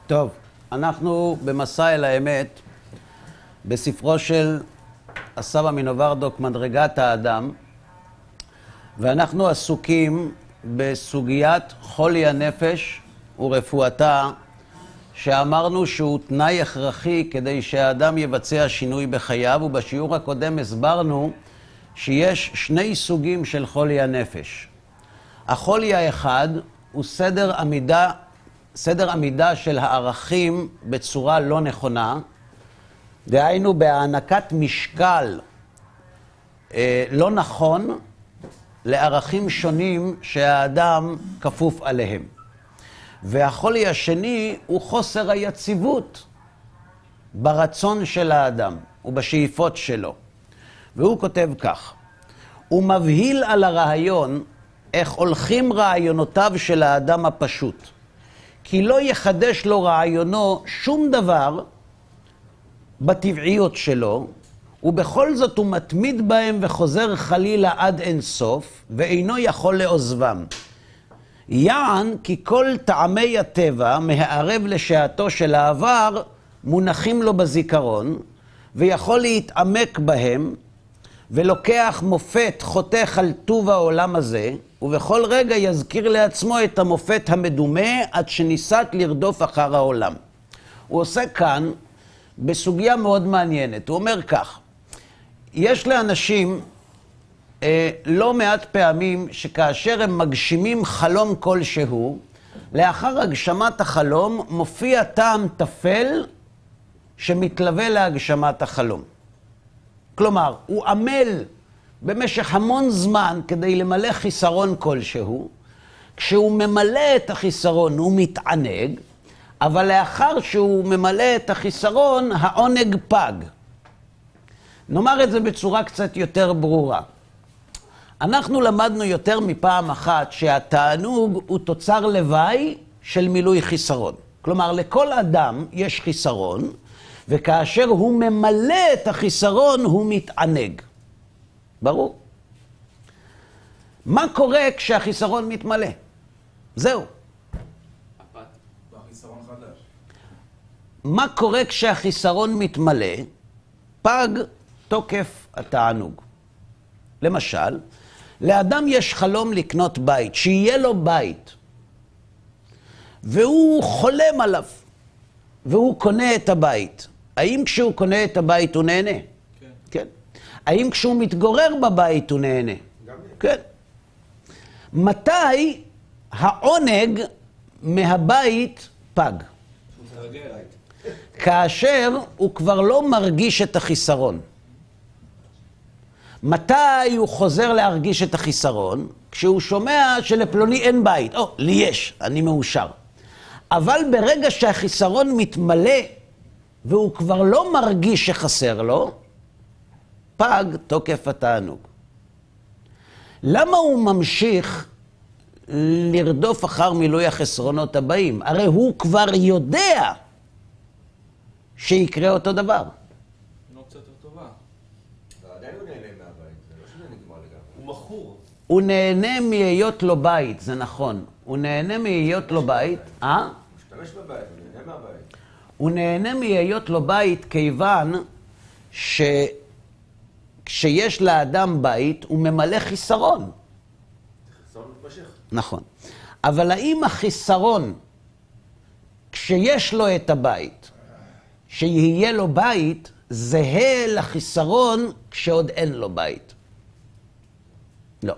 טוב, אנחנו במסע אל האמת, בספרו של הסבא מנוברדוק, מדרגת האדם, ואנחנו עסוקים בסוגיית חולי הנפש ורפואתה, שאמרנו שהוא תנאי הכרחי כדי שהאדם יבצע שינוי בחייו, ובשיעור הקודם הסברנו שיש שני סוגים של חולי הנפש. החולי האחד הוא סדר עמידה של הערכים בצורה לא נכונה, דהיינו בהענקת משקל לא נכון לערכים שונים שהאדם כפוף עליהם. והחולי השני הוא חוסר היציבות ברצון של האדם ובשאיפות שלו. והוא כותב כך: הוא מבהיל על הרעיון איך הולכים רעיונותיו של האדם הפשוט, כי לא יחדש לו רעיונו שום דבר בטבעיות שלו, ובכל זאת הוא מתמיד בהם וחוזר חלילה עד אין סוף, ואינו יכול לעוזבם. יען כי כל טעמי הטבע מהערב לשעתו של העבר מונחים לו בזיכרון, ויכול להתעמק בהם, ולוקח מופת חותך על טוב העולם הזה, ובכל רגע יזכיר לעצמו את המופת המדומה עד שניסת לרדוף אחר העולם. הוא עושה כאן בסוגיה מאוד מעניינת. הוא אומר כך: יש לאנשים לא מעט פעמים שכאשר הם מגשימים חלום כלשהו, לאחר הגשמת החלום מופיע טעם טפל שמתלווה להגשמת החלום. כלומר, הוא עמל במשך המון זמן כדי למלא חיסרון כלשהו. כשהוא ממלא את החיסרון הוא מתענג, אבל לאחר שהוא ממלא את החיסרון העונג פג. נאמר את זה בצורה קצת יותר ברורה. אנחנו למדנו יותר מפעם אחת שהתענוג הוא תוצר לוואי של מילוי חיסרון. כלומר, לכל אדם יש חיסרון, וכאשר הוא ממלא את החיסרון הוא מתענג. ברור. מה קורה כשהחיסרון מתמלא? זהו. והחיסרון חדש. מה קורה כשהחיסרון מתמלא? פג תוקף התענוג. למשל, לאדם יש חלום לקנות בית, שיהיה לו בית, והוא חולם עליו, והוא קונה את הבית. האם כשהוא קונה את הבית הוא נהנה? כן. כן. האם כשהוא מתגורר בבית הוא נהנה? גם כן. מתי העונג מהבית פג? כאשר הוא כבר לא מרגיש את החיסרון. מתי הוא חוזר להרגיש את החיסרון? כשהוא שומע שלפלוני אין בית. לי יש, אני מאושר. אבל ברגע שהחיסרון מתמלא, והוא כבר לא מרגיש שחסר לו, פג תוקף התענוג. למה הוא ממשיך לרדוף אחר מילוי החסרונות הבאים? הרי הוא כבר יודע שיקרה אותו דבר. לא קצת יותר טובה. ועדיין הוא נהנה מהבית, זה לא שזה נגמר לגמרי. הוא מכור. הוא נהנה מהיות לו בית, זה נכון. הוא נהנה מהיות לו בית. הוא משתמש בבית, הוא נהנה מהבית. הוא נהנה מהיות לו בית כיוון שכשיש לאדם בית הוא ממלא חיסרון. חיסרון מתמשך. נכון. אבל האם החיסרון, כשיש לו את הבית, שיהיה לו בית, זהה לחיסרון כשעוד אין לו בית? לא.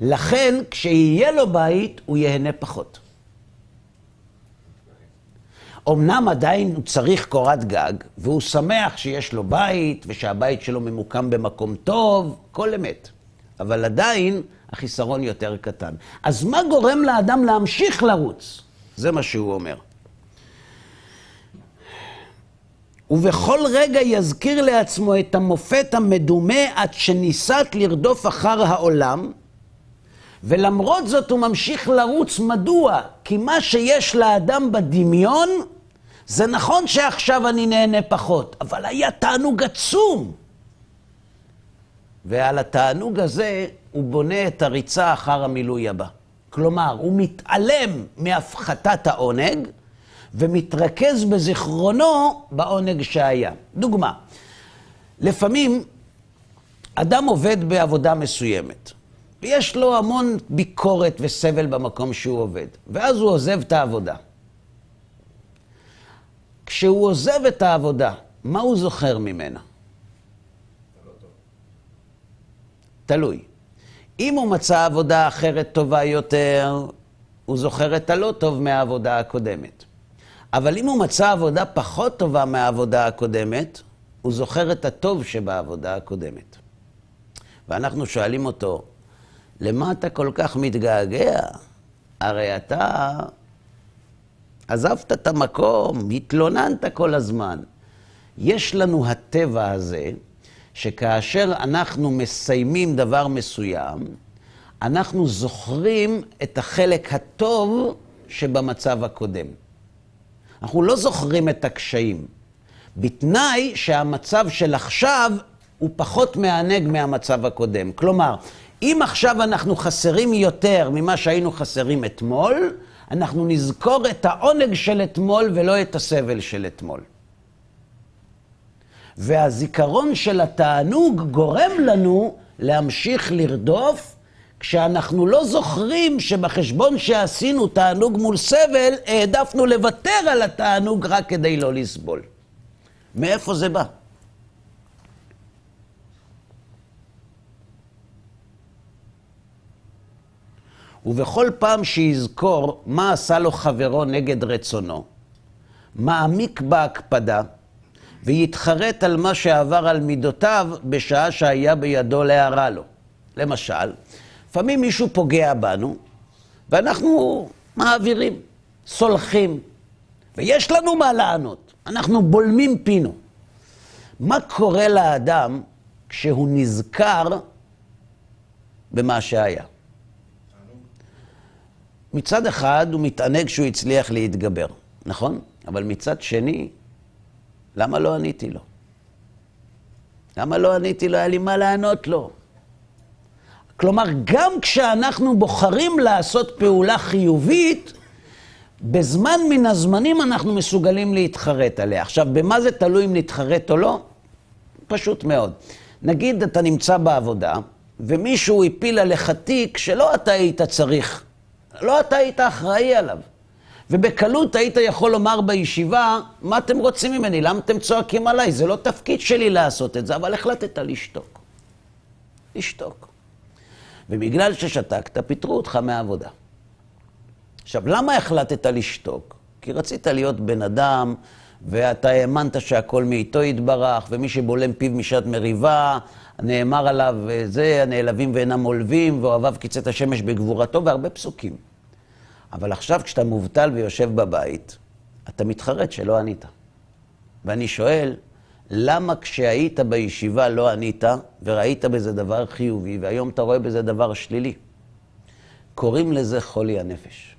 לכן, כשיהיה לו בית, הוא יהנה פחות. אמנם עדיין הוא צריך קורת גג, והוא שמח שיש לו בית, ושהבית שלו ממוקם במקום טוב, כל אמת. אבל עדיין החיסרון יותר קטן. אז מה גורם לאדם להמשיך לרוץ? זה מה שהוא אומר. ובכל רגע יזכיר לעצמו את המופת המדומה עד שניסת לרדוף אחר העולם, ולמרות זאת הוא ממשיך לרוץ. מדוע? כי מה שיש לאדם בדמיון, זה נכון שעכשיו אני נהנה פחות, אבל היה תענוג עצום. ועל התענוג הזה הוא בונה את הריצה אחר המילוי הבא. כלומר, הוא מתעלם מהפחתת העונג, ומתרכז בזיכרונו בעונג שהיה. דוגמה, לפעמים אדם עובד בעבודה מסוימת, ויש לו המון ביקורת וסבל במקום שהוא עובד, ואז הוא עוזב את העבודה. כשהוא עוזב את העבודה, מה הוא זוכר ממנה? תלוי. אם הוא מצא עבודה אחרת טובה יותר, הוא זוכר את הלא טוב מהעבודה הקודמת. אבל אם הוא מצא עבודה פחות טובה מהעבודה הקודמת, הוא זוכר את הטוב שבעבודה הקודמת. ואנחנו שואלים אותו, למה אתה כל כך מתגעגע? הרי אתה עזבת את המקום, התלוננת כל הזמן. יש לנו הטבע הזה, שכאשר אנחנו מסיימים דבר מסוים, אנחנו זוכרים את החלק הטוב שבמצב הקודם. אנחנו לא זוכרים את הקשיים, בתנאי שהמצב של עכשיו הוא פחות מענג מהמצב הקודם. כלומר, אם עכשיו אנחנו חסרים יותר ממה שהיינו חסרים אתמול, אנחנו נזכור את העונג של אתמול ולא את הסבל של אתמול. והזיכרון של התענוג גורם לנו להמשיך לרדוף, כשאנחנו לא זוכרים שבחשבון שעשינו תענוג מול סבל, העדפנו לוותר על התענוג רק כדי לא לסבול. מאיפה זה בא? ובכל פעם שיזכור מה עשה לו חברו נגד רצונו, מעמיק בהקפדה, ויתחרט על מה שעבר על מידותיו בשעה שהיה בידו להרע לו. למשל, לפעמים מישהו פוגע בנו, ואנחנו מעבירים, סולחים, ויש לנו מה לענות. אנחנו בולמים פינו. מה קורה לאדם כשהוא נזכר במה שהיה? מצד אחד הוא מתענג שהוא הצליח להתגבר, נכון? אבל מצד שני, למה לא עניתי לו? למה לא עניתי לו? היה לי מה לענות לו. כלומר, גם כשאנחנו בוחרים לעשות פעולה חיובית, בזמן מן הזמנים אנחנו מסוגלים להתחרט עליה. עכשיו, במה זה תלוי אם נתחרט או לא? פשוט מאוד. נגיד, אתה נמצא בעבודה, ומישהו הפיל עליך תיק שלא אתה היית צריך, לא אתה היית אחראי עליו. ובקלות היית יכול לומר בישיבה, מה אתם רוצים ממני? למה אתם צועקים עליי? זה לא תפקיד שלי לעשות את זה, אבל החלטת לשתוק. לשתוק. ובגלל ששתקת, פיטרו אותך מהעבודה. עכשיו, למה החלטת לשתוק? כי רצית להיות בן אדם, ואתה האמנת שהכל מאיתו יתברך, ומי שבולם פיו משעת מריבה, נאמר עליו, זה, הנעלבים ואינם עולבים, ואוהביו קיצת השמש בגבורתו, והרבה פסוקים. אבל עכשיו כשאתה מובטל ויושב בבית, אתה מתחרט שלא ענית. ואני שואל, למה כשהיית בישיבה לא ענית, וראית בזה דבר חיובי, והיום אתה רואה בזה דבר שלילי? קוראים לזה חולי הנפש.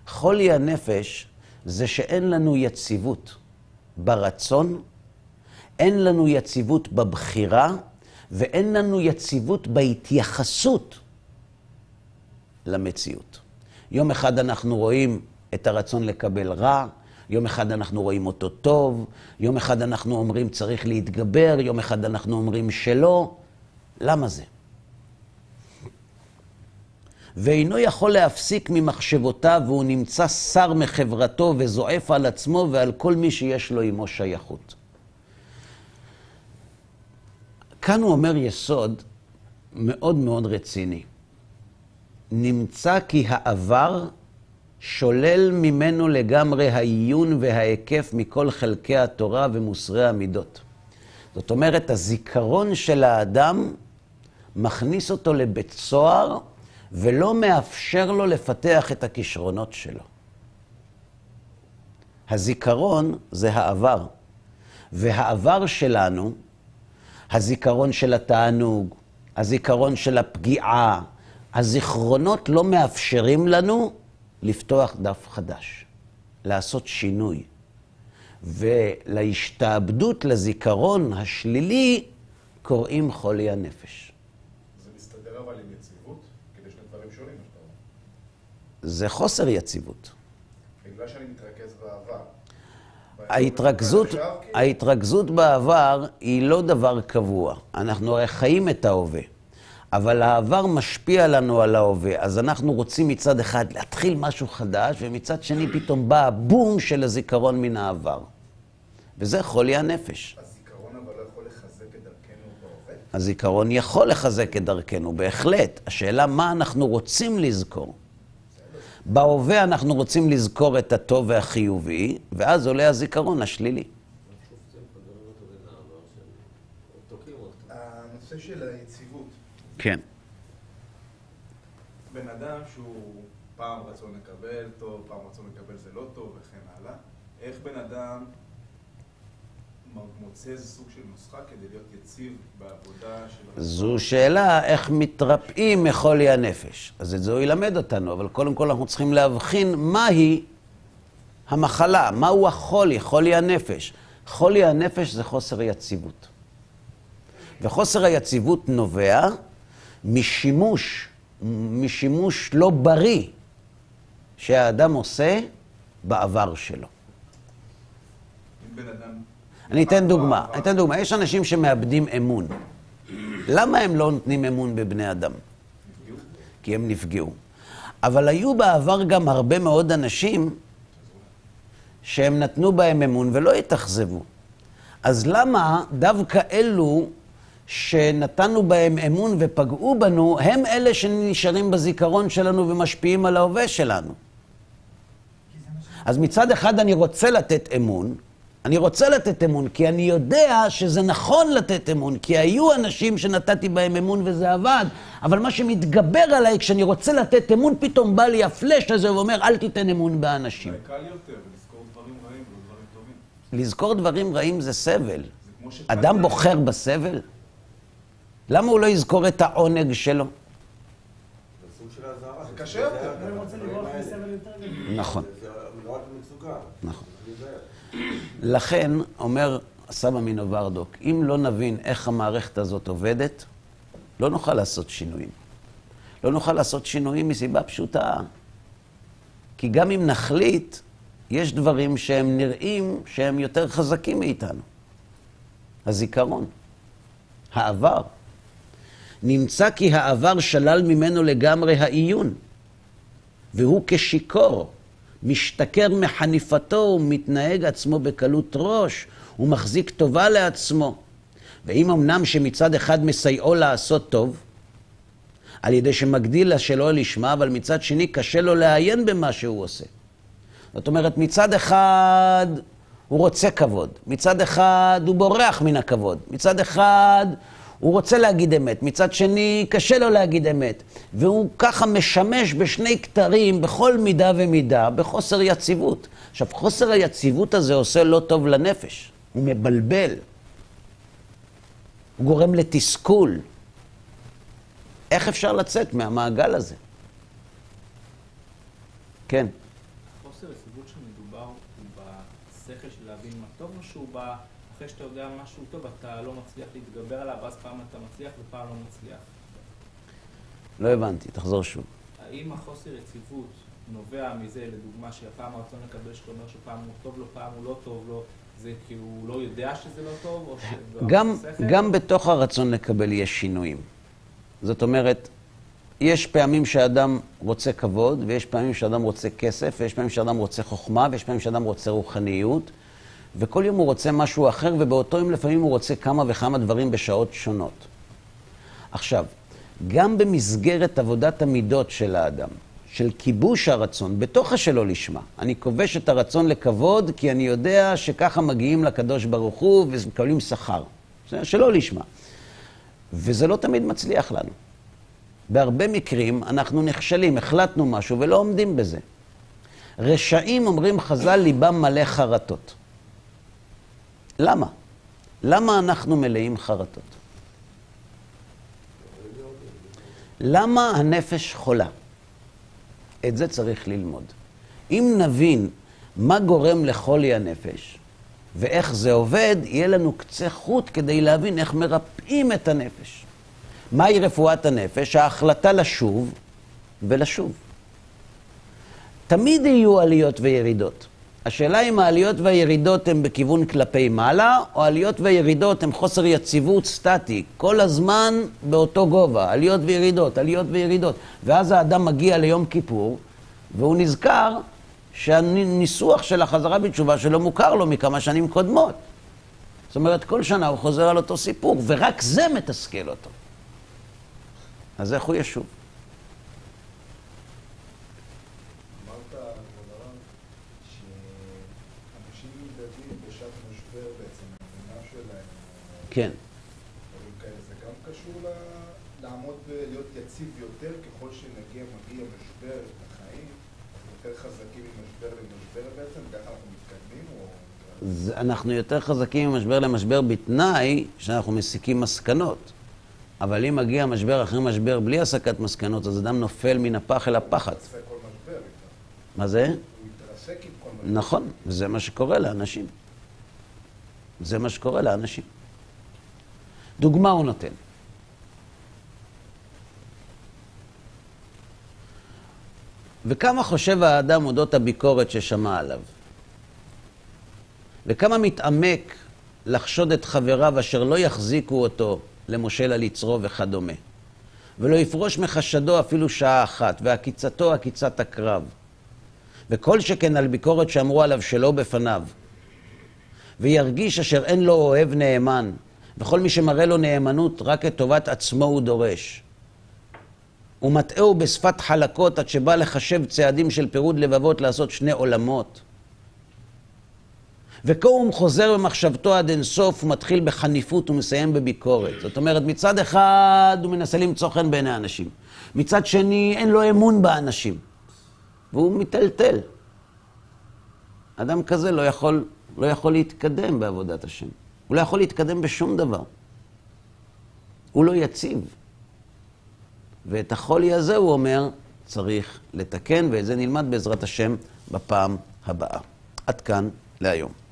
חולי הנפש זה שאין לנו יציבות ברצון, אין לנו יציבות בבחירה, ואין לנו יציבות בהתייחסות למציאות. יום אחד אנחנו רואים את הרצון לקבל רע, יום אחד אנחנו רואים אותו טוב, יום אחד אנחנו אומרים צריך להתגבר, יום אחד אנחנו אומרים שלא. למה זה? ואינו יכול להפסיק ממחשבותיו, והוא נמצא שר מחברתו וזועף על עצמו ועל כל מי שיש לו עמו שייכות. כאן הוא אומר יסוד מאוד מאוד רציני. נמצא כי העבר שולל ממנו לגמרי העיון וההיקף מכל חלקי התורה ומוסרי המידות. זאת אומרת, הזיכרון של האדם מכניס אותו לבית סוהר ולא מאפשר לו לפתח את הכישרונות שלו. הזיכרון זה העבר, והעבר שלנו, הזיכרון של התענוג, הזיכרון של הפגיעה, הזיכרונות לא מאפשרים לנו לפתוח דף חדש, לעשות שינוי. ולהשתעבדות לזיכרון השלילי קוראים חולי הנפש. זה מסתדר אבל עם יציבות? כדי שני דברים שונים, אתה אומר. זה חוסר יציבות. אם בגלל שאני מתרכז בעבר. ההתרכזות בעבר היא לא דבר קבוע. אנחנו הרי חיים את ההווה. אבל העבר משפיע לנו על ההווה, אז אנחנו רוצים מצד אחד להתחיל משהו חדש, ומצד שני פתאום בא הבום של הזיכרון מן העבר. וזה חולי הנפש. הזיכרון אבל לא יכול לחזק את דרכנו בהווה? הזיכרון יכול לחזק את דרכנו, בהחלט. השאלה מה אנחנו רוצים לזכור. בהווה אנחנו רוצים לזכור את הטוב והחיובי, ואז עולה הזיכרון השלילי. הנושא של היציבות. כן. בן אדם שהוא פעם רצון לקבל טוב, פעם רצון לקבל זה לא טוב וכן הלאה. איך בן אדם מוצא איזה סוג של נוסחה כדי להיות יציב בעבודה של... זו שאלה איך מתרפאים מחולי הנפש. אז את זה הוא ילמד אותנו, אבל קודם כל אנחנו צריכים להבחין מהי המחלה, מהו החולי, חולי הנפש. חולי הנפש זה חוסר יציבות. וחוסר היציבות נובע משימוש לא בריא שהאדם עושה בעבר שלו. אם בן אדם... אני אתן דוגמה. יש אנשים שמאבדים אמון. למה הם לא נותנים אמון בבני אדם? כי הם נפגעו. אבל היו בעבר גם הרבה מאוד אנשים שהם נתנו בהם אמון ולא התאכזבו. אז למה דווקא אלו שנתנו בהם אמון ופגעו בנו, הם אלה שנשארים בזיכרון שלנו ומשפיעים על ההווה שלנו? אז מצד אחד אני רוצה לתת אמון, כי אני יודע שזה נכון לתת אמון, כי היו אנשים שנתתי בהם אמון וזה עבד, אבל מה שמתגבר עליי כשאני רוצה לתת אמון, פתאום בא לי הפלש הזה ואומר, אל תיתן אמון באנשים. זה קל יותר לזכור דברים רעים ודברים טובים. לזכור דברים רעים זה סבל. אדם בוחר בסבל? למה הוא לא יזכור את העונג שלו? זה סוג של הזהרה. זה קשה יותר. אני רוצה לברוח מסבל יותר גדול. נכון. זה נורא במצוקה. נכון. לכן, אומר סבא מנוברדוק, אם לא נבין איך המערכת הזאת עובדת, לא נוכל לעשות שינויים. לא נוכל לעשות שינויים מסיבה פשוטה. כי גם אם נחליט, יש דברים שהם נראים שהם יותר חזקים מאיתנו. הזיכרון, העבר. נמצא כי העבר שלל ממנו לגמרי העיון, והוא כשיקור. משתכר מחניפתו ומתנהג עצמו בקלות ראש, הוא מחזיק טובה לעצמו. ואם אמנם שמצד אחד מסייעו לעשות טוב, על ידי שמגדיל לה שלא לשמה, אבל מצד שני קשה לו לעיין במה שהוא עושה. זאת אומרת, מצד אחד הוא רוצה כבוד, מצד אחד הוא בורח מן הכבוד, מצד אחד הוא רוצה להגיד אמת, מצד שני קשה לו להגיד אמת, והוא ככה משמש בשני כתרים בכל מידה ומידה, בחוסר יציבות. עכשיו, חוסר היציבות הזה עושה לא טוב לנפש, הוא מבלבל, הוא גורם לתסכול. איך אפשר לצאת מהמעגל הזה? כן. חוסר יציבות שמדובר הוא בשכל של להבין מה טוב, או שהוא בא אחרי שאתה יודע משהו טוב, אתה לא מצליח להתגבר עליו, ואז פעם אתה מצליח ופעם לא מצליח? לא הבנתי, תחזור שוב. האם החוסר יציבות נובע מזה, לדוגמה, שהפעם הרצון לקבל שאתה אומר שפעם הוא טוב לו, פעם הוא לא טוב לו, זה כי הוא לא יודע שזה לא טוב, או גם בתוך הרצון לקבל יש שינויים. זאת אומרת, יש פעמים שאדם רוצה כבוד, ויש פעמים שאדם רוצה כסף, ויש פעמים שאדם רוצה חוכמה, ויש פעמים שאדם רוצה רוחניות, וכל יום הוא רוצה משהו אחר, ובאותו יום לפעמים הוא רוצה כמה וכמה דברים בשעות שונות. עכשיו, גם במסגרת עבודת המידות של האדם, של כיבוש הרצון, בתוך השלא לשמה, אני כובש את הרצון לכבוד, כי אני יודע שככה מגיעים לקדוש ברוך הוא, ומקבלים שכר. זה שלא לשמה. וזה לא תמיד מצליח לנו. בהרבה מקרים אנחנו נכשלים, החלטנו משהו ולא עומדים בזה. רשעים, אומרים חז"ל, ליבם מלא חרטות. למה? למה אנחנו מלאים חרטות? למה הנפש חולה? את זה צריך ללמוד. אם נבין מה גורם לחולי הנפש ואיך זה עובד, יהיה לנו קצה חוט כדי להבין איך מרפאים את הנפש. מהי רפואת הנפש? ההחלטה לשוב ולשוב. תמיד יהיו עליות וירידות. השאלה אם העליות והירידות הן בכיוון כלפי מעלה, או העליות והירידות הן חוסר יציבות סטטי, כל הזמן באותו גובה, עליות וירידות, עליות וירידות. ואז האדם מגיע ליום כיפור, והוא נזכר שהניסוח של החזרה בתשובה שלו מוכר לו מכמה שנים קודמות. זאת אומרת, כל שנה הוא חוזר על אותו סיפור, ורק זה מתסכל אותו. אז איך הוא ישוב? אמרת, כבוד הרב, שאנשים נמדדים בשעת משבר בעצם, האמונה שלהם, כן. דברים כאלה, זה גם קשור לעמוד ולהיות יציב יותר ככל מגיע משבר לחיים, אנחנו יותר חזקים ממשבר למשבר בעצם, ככה אנחנו מתקדמים או... אנחנו יותר חזקים ממשבר למשבר בתנאי שאנחנו מסיקים מסקנות. אבל אם מגיע משבר אחרי משבר בלי הסקת מסקנות, אז אדם נופל מן הפח אל הפחת. הוא מתרסק כל משבר איתה. מה זה? הוא מתרסק עם כל משבר. נכון, וזה מה שקורה לאנשים. זה מה שקורה לאנשים. דוגמה הוא נותן. וכמה חושב האדם אודות הביקורת ששמע עליו? וכמה מתעמק לחשוד את חבריו אשר לא יחזיקו אותו למושל על יצרו וכדומה. ולא יפרוש מחשדו אפילו שעה אחת, והקיצתו הקיצת הקרב. וכל שכן על ביקורת שאמרו עליו שלא בפניו. וירגיש אשר אין לו אוהב נאמן, וכל מי שמראה לו נאמנות רק את טובת עצמו הוא דורש. ומטעהו בשפת חלקות עד שבא לחשב צעדים של פירוד לבבות לעשות שני עולמות. וכה הוא חוזר במחשבתו עד אינסוף, הוא מתחיל בחניפות ומסיים בביקורת. זאת אומרת, מצד אחד הוא מנסה למצוא חן בעיני האנשים. מצד שני, אין לו אמון באנשים. והוא מטלטל. אדם כזה לא יכול להתקדם בעבודת השם. הוא לא יכול להתקדם בשום דבר. הוא לא יציב. ואת החולי הזה, הוא אומר, צריך לתקן, ואת זה נלמד בעזרת השם בפעם הבאה. עד כאן להיום.